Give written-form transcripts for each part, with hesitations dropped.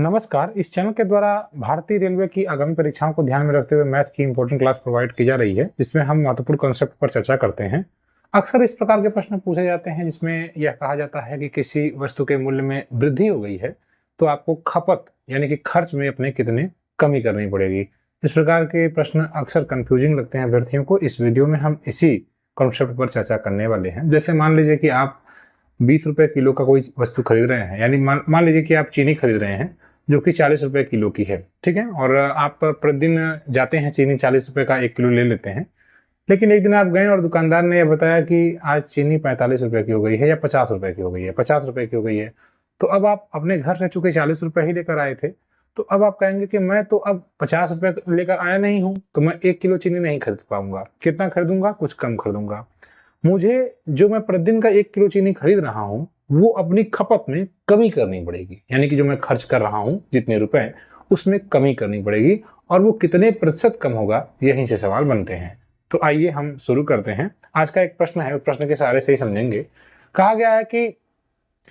नमस्कार। इस चैनल के द्वारा भारतीय रेलवे की आगामी परीक्षाओं को ध्यान में रखते हुए मैथ की इंपॉर्टेंट क्लास प्रोवाइड की जा रही है, जिसमें हम महत्वपूर्ण कॉन्सेप्ट पर चर्चा करते हैं। अक्सर इस प्रकार के प्रश्न पूछे जाते हैं जिसमें यह कहा जाता है कि किसी वस्तु के मूल्य में वृद्धि हो गई है तो आपको खपत यानी कि खर्च में अपने कितने कमी करनी पड़ेगी। इस प्रकार के प्रश्न अक्सर कंफ्यूजिंग लगते हैं अभ्यर्थियों को। इस वीडियो में हम इसी कॉन्सेप्ट पर चर्चा करने वाले हैं। जैसे मान लीजिए कि आप 20 रुपए किलो का कोई वस्तु खरीद रहे हैं, यानी मान लीजिए कि आप चीनी खरीद रहे हैं जो कि 40 रुपए किलो की है, ठीक है। और आप प्रतिदिन जाते हैं, चीनी 40 रुपए का 1 किलो ले लेते हैं। लेकिन एक दिन आप गए और दुकानदार ने यह बताया कि आज चीनी 45 रुपए की हो गई है या 50 रुपए की हो गई है, 50 रुपए की हो गई है। तो अब आप अपने घर से चूंकि 40 रुपए ही लेकर आए थे, तो अब आप कहेंगे कि मैं तो अब 50 रुपए लेकर आया नहीं हूं, तो मैं 1 किलो चीनी नहीं खरीद पाऊंगा। कितना खरीदूंगा? कुछ कम खरीदूंगा। मुझे जो मैं प्रतिदिन का 1 किलो चीनी खरीद रहा हूँ वो अपनी खपत में कमी करनी पड़ेगी, यानी कि जो मैं खर्च कर रहा हूँ जितने रुपए, उसमें कमी करनी पड़ेगी। और वो कितने प्रतिशत कम होगा, यहीं से सवाल बनते हैं। तो आइए हम शुरू करते हैं। आज का एक प्रश्न है, उस प्रश्न के सहारे से ही समझेंगे। कहा गया है कि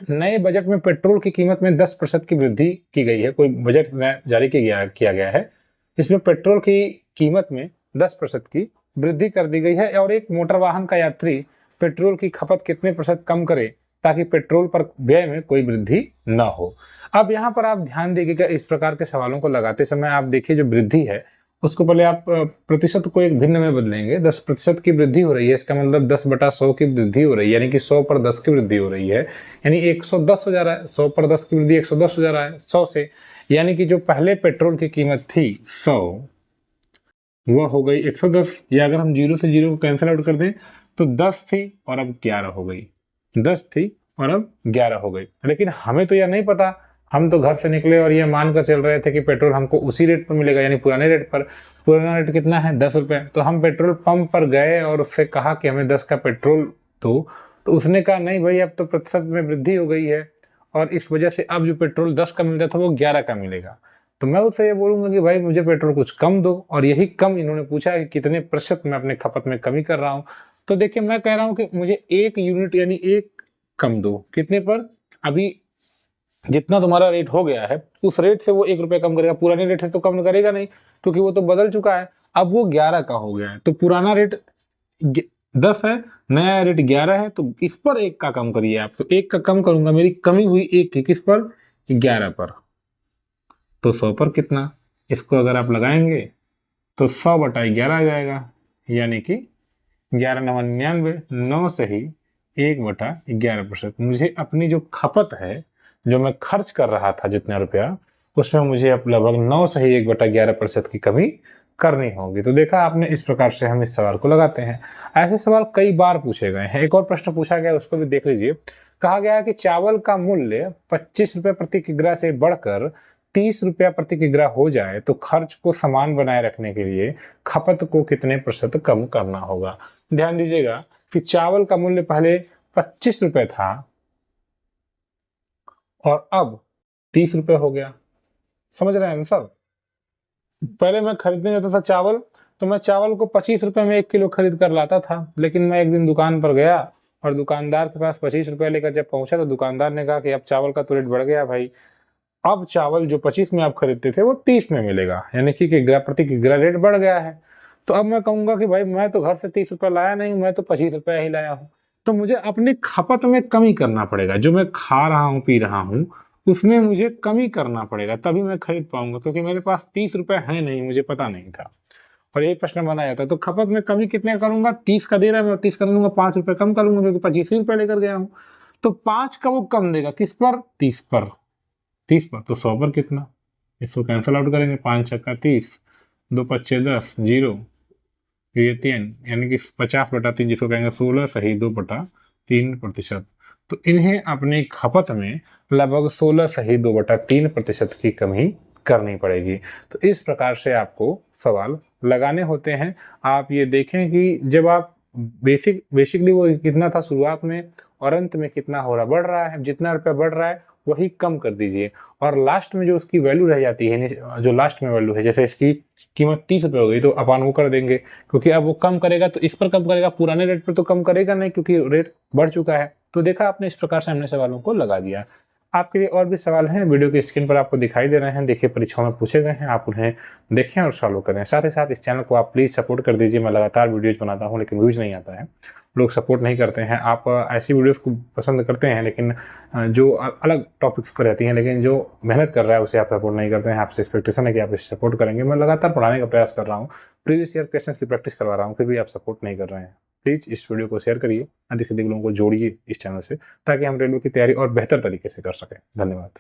नए बजट में पेट्रोल की कीमत में 10% की वृद्धि की गई है। कोई बजट जारी किया गया है, इसमें पेट्रोल की कीमत में 10% की वृद्धि कर दी गई है। और एक मोटर वाहन का यात्री पेट्रोल की खपत कितने प्रतिशत कम करे ताकि पेट्रोल पर व्यय में कोई वृद्धि न हो। अब यहाँ पर आप ध्यान दीजिएगा, इस प्रकार के सवालों को लगाते समय आप देखिए जो वृद्धि है उसको पहले आप प्रतिशत को एक भिन्न में बदलेंगे। 10% की वृद्धि हो रही है, इसका मतलब 10/100 की वृद्धि हो रही है, यानी कि 100 पर 10 की वृद्धि हो रही है, यानी 110 हो जा रहा है। 100 पर 10 की वृद्धि 110 हो जा रहा है 100 से, यानी कि जो पहले पेट्रोल की कीमत थी 100, वह हो गई 110। या अगर हम 0 से 0 को कैंसिल आउट कर दें तो 10 थी और अब 11 हो गई। 10 थी और अब 11 हो गई। लेकिन हमें तो यह नहीं पता, हम तो घर से निकले और ये मानकर चल रहे थे कि पेट्रोल हमको उसी रेट पर मिलेगा, यानी पुराने रेट पर। पुराना रेट कितना है? 10 रुपये। तो हम पेट्रोल पंप पर गए और उससे कहा कि हमें 10 का पेट्रोल दो, तो उसने कहा नहीं भाई, अब तो प्रतिशत में वृद्धि हो गई है और इस वजह से अब जो पेट्रोल 10 का मिलता था वो 11 का मिलेगा। तो मैं उससे ये बोलूंगा कि भाई मुझे पेट्रोल कुछ कम दो। और यही कम इन्होंने पूछा है कि कितने प्रतिशत मैं अपने खपत में कमी कर रहा हूँ। तो देखिए, मैं कह रहा हूँ कि मुझे 1 यूनिट यानी 1 कम दो। कितने पर? अभी जितना तुम्हारा रेट हो गया है उस रेट से वो 1 रुपये कम करेगा। पुराने रेट से तो कम करेगा नहीं, क्योंकि वो तो बदल चुका है। अब वो 11 का हो गया है, तो पुराना रेट 10 है, नया रेट 11 है, तो इस पर 1 का कम करिए आप। तो 1 का कम करूंगा, मेरी कमी हुई 1 की, किस पर? 11 पर। तो 100 पर कितना? इसको अगर आप लगाएंगे तो 100/11 आ जाएगा, यानी कि 11×9 = 99। 9 से ही 1/11%। मुझे अपनी जो खपत है, जो मैं खर्च कर रहा था जितना रुपया, उसमें मुझे अब लगभग 9 से ही 1/11% की कमी करनी होगी। तो देखा आपने, इस प्रकार से हम इस सवाल को लगाते हैं। ऐसे सवाल कई बार पूछे गए हैं। एक और प्रश्न पूछा गया, उसको भी देख लीजिए। कहा गया है कि चावल का मूल्य 25 रुपये प्रति किग्रा से बढ़कर 30 रुपया प्रति किग्रा हो जाए तो खर्च को समान बनाए रखने के लिए खपत को कितने प्रतिशत कम करना होगा। ध्यान दीजिएगा कि चावल का मूल्य पहले 25 रुपए था और अब 30 रुपए हो गया। समझ रहे हैं ना सब? पहले मैं खरीदने जाता था चावल, तो मैं चावल को 25 रुपए में 1 किलो खरीद कर लाता था। लेकिन मैं एक दिन दुकान पर गया और दुकानदार के पास 25 रुपए लेकर जब पहुंचा तो दुकानदार ने कहा कि अब चावल का तो रेट बढ़ गया भाई, अब चावल जो 25 में आप खरीदते थे वो 30 में मिलेगा, यानी कि किग्रा प्रति किग्रा रेट बढ़ गया है। तो अब मैं कहूंगा कि भाई मैं तो घर से 30 रुपए लाया नहीं, मैं तो 25 रुपए ही लाया हूँ। तो मुझे अपनी खपत में कमी करना पड़ेगा। जो मैं खा रहा हूँ, पी रहा हूँ, उसमें मुझे कमी करना पड़ेगा, तभी मैं खरीद पाऊंगा। क्योंकि मेरे पास 30 रुपए है नहीं, मुझे पता नहीं था और ये प्रश्न बनाया था। तो खपत में कमी कितने करूंगा? 30 का दे रहा है, मैं 30 कर लूंगा, 5 रुपए कम कर लूंगा, क्योंकि 25 रुपए लेकर गया हूँ। तो 5 का वो कम देगा, किस पर? 30 पर। 30 पर। तो 100 पर कितना? इसको कैंसिल आउट करेंगे। 5×6 = 30, 2×5 = 10, 0, ये 3, यानी कि 50/3, जिसको कहेंगे 16 सही 2/3%। तो इन्हें अपनी खपत में लगभग 16 सही 2/3% की कमी करनी पड़ेगी। तो इस प्रकार से आपको सवाल लगाने होते हैं। आप ये देखें कि जब आप बेसिकली वो कितना था शुरुआत में और अंत में कितना हो रहा, बढ़ रहा है। जितना रुपया बढ़ रहा है वही कम कर दीजिए और लास्ट में जो उसकी वैल्यू रह जाती है, जो लास्ट में वैल्यू है, जैसे इसकी कीमत 30 रुपये हो गई तो अपन वो कर देंगे, क्योंकि अब वो कम करेगा तो इस पर कम करेगा, पुराने रेट पर तो कम करेगा नहीं, क्योंकि रेट बढ़ चुका है। तो देखा आपने, इस प्रकार से हमने सवालों को लगा दिया। आपके लिए और भी सवाल हैं, वीडियो की स्क्रीन पर आपको दिखाई दे रहे हैं। देखिए, परीक्षाओं में पूछे गए हैं, आप उन्हें देखें और सॉल्व करें। साथ ही साथ इस चैनल को आप प्लीज़ सपोर्ट कर दीजिए। मैं लगातार वीडियोज़ बनाता हूँ लेकिन व्यूज़ नहीं आता है, लोग सपोर्ट नहीं करते हैं। आप ऐसी वीडियोज़ को पसंद करते हैं लेकिन जो अलग टॉपिक्स पर रहती हैं, लेकिन जो मेहनत कर रहा है उसे आप सपोर्ट नहीं करते हैं। आपसे एक्सपेक्टेशन है कि आप इसे सपोर्ट करेंगे। मैं लगातार पढ़ाने का प्रयास कर रहा हूँ, प्रीवियस ईयर क्वेश्चंस की प्रैक्टिस करवा रहा हूँ, फिर भी आप सपोर्ट नहीं कर रहे हैं। प्लीज़ इस वीडियो को शेयर करिए, अधिक से अधिक लोगों को जोड़िए इस चैनल से, ताकि हम रेलवे की तैयारी और बेहतर तरीके से कर सकें। धन्यवाद।